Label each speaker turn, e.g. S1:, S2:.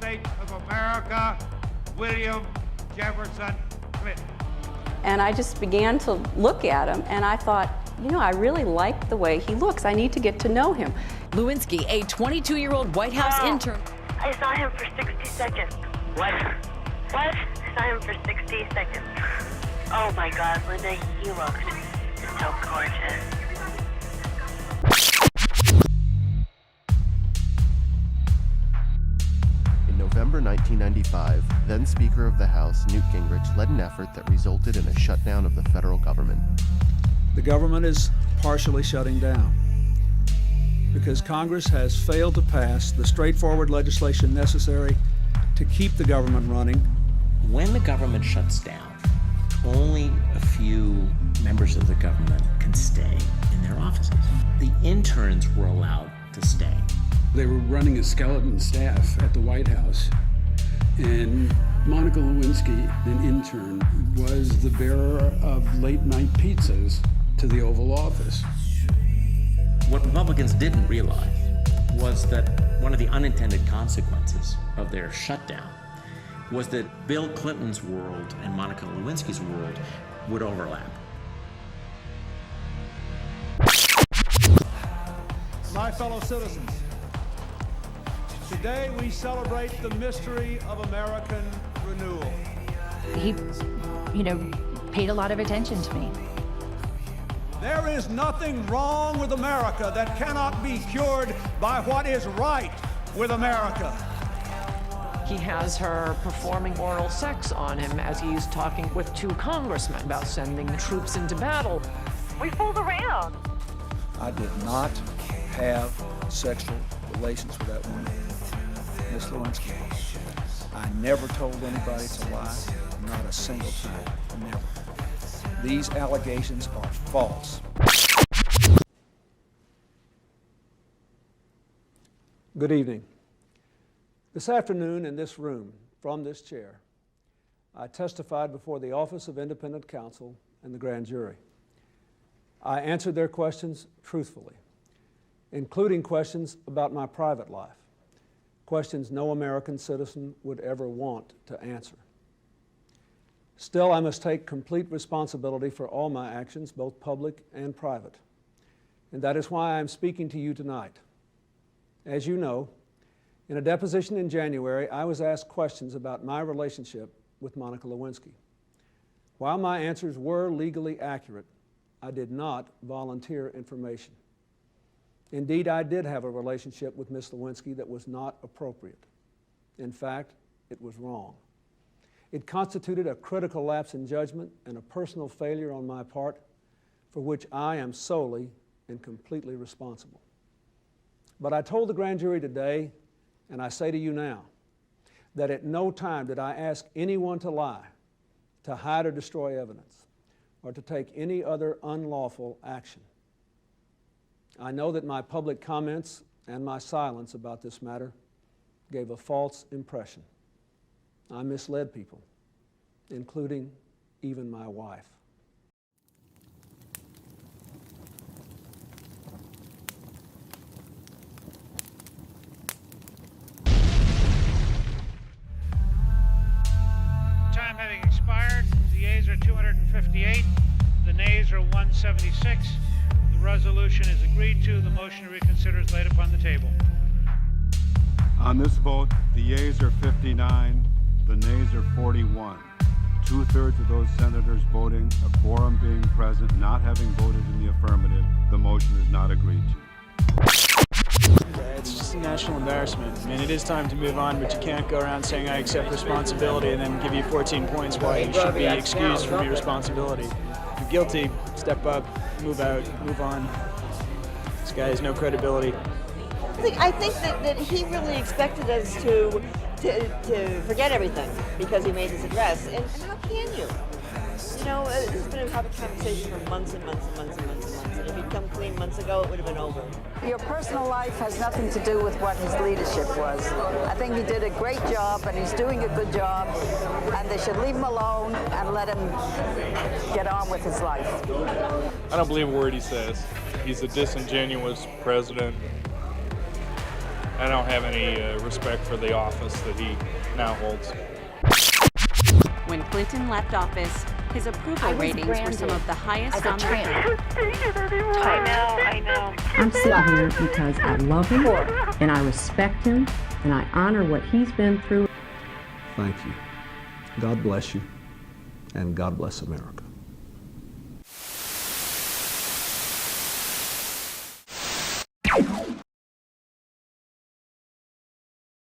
S1: States of America, William Jefferson Clinton.
S2: And I just began to look at him, and I thought, you know, I really like the way he looks. I need to get to know him.
S3: Lewinsky, a 22-year-old White House intern.
S4: I saw him for 60 seconds. What? I saw him for 60 seconds. Oh my God, Linda, he looked so gorgeous.
S5: In November 1995, then Speaker of the House, Newt Gingrich, led an effort that resulted in a shutdown of the federal government.
S6: The government is partially shutting down because Congress has failed to pass the straightforward legislation necessary to keep the government running.
S7: When the government shuts down, only a few members of the government can stay in their offices. The interns were allowed to stay.
S8: They were running a skeleton staff at the White House, and Monica Lewinsky, an intern, was the bearer of late-night pizzas to the Oval Office.
S7: What Republicans didn't realize was that one of the unintended consequences of their shutdown was that Bill Clinton's world and Monica Lewinsky's world would overlap.
S6: My fellow citizens, today we celebrate the mystery of American renewal.
S9: He, paid a lot of attention to me.
S6: There is nothing wrong with America that cannot be cured by what is right with America.
S10: He has her performing oral sex on him as he's talking with two congressmen about sending the troops into battle.
S4: We fooled around.
S6: I did not have sexual relations with that woman, Miss Lewinsky. I never told anybody to lie, not a single time, never. These allegations are false. Good evening. This afternoon in this room, from this chair, I testified before the Office of Independent Counsel and the grand jury. I answered their questions truthfully, including questions about my private life, questions no American citizen would ever want to answer. Still, I must take complete responsibility for all my actions, both public and private. And that is why I am speaking to you tonight. As you know, in a deposition in January, I was asked questions about my relationship with Monica Lewinsky. While my answers were legally accurate, I did not volunteer information. Indeed, I did have a relationship with Ms. Lewinsky that was not appropriate. In fact, it was wrong. It constituted a critical lapse in judgment and a personal failure on my part for which I am solely and completely responsible. But I told the grand jury today, and I say to you now, that at no time did I ask anyone to lie, to hide or destroy evidence, or to take any other unlawful action. I know that my public comments and my silence about this matter gave a false impression. I misled people, including even my wife.
S1: Time having expired, the yeas are 258, the nays are 176. The resolution is agreed to. The motion to reconsider is laid upon the table.
S11: On this vote, the yeas are 59, the nays are 41. 2/3 of those senators voting, a quorum being present, not having voted in the affirmative, the motion is not agreed to.
S12: It's just a national embarrassment. I mean, it is time to move on, but you can't go around saying I accept responsibility and then give you 14 points why you should be excused from your responsibility. If you're guilty, step up, move out, move on. This guy has no credibility.
S13: I think that he really expected us to forget everything because he made his address. And how can you? You know, this has been a public conversation for months and months and months and months and months. And if he'd come clean months ago, it would have been over.
S14: Your personal life has nothing to do with what his leadership was. I think he did a great job, and he's doing a good job, and they should leave him alone and let him get on with his life.
S15: I don't believe a word he says. He's a disingenuous president. I don't have any respect for the office that he now holds.
S2: When Clinton left office, his approval ratings were some of the highest on record.
S4: I know.
S16: I'm sitting here because I love him and I respect him and I honor what he's been through.
S6: Thank you. God bless you, and God bless America.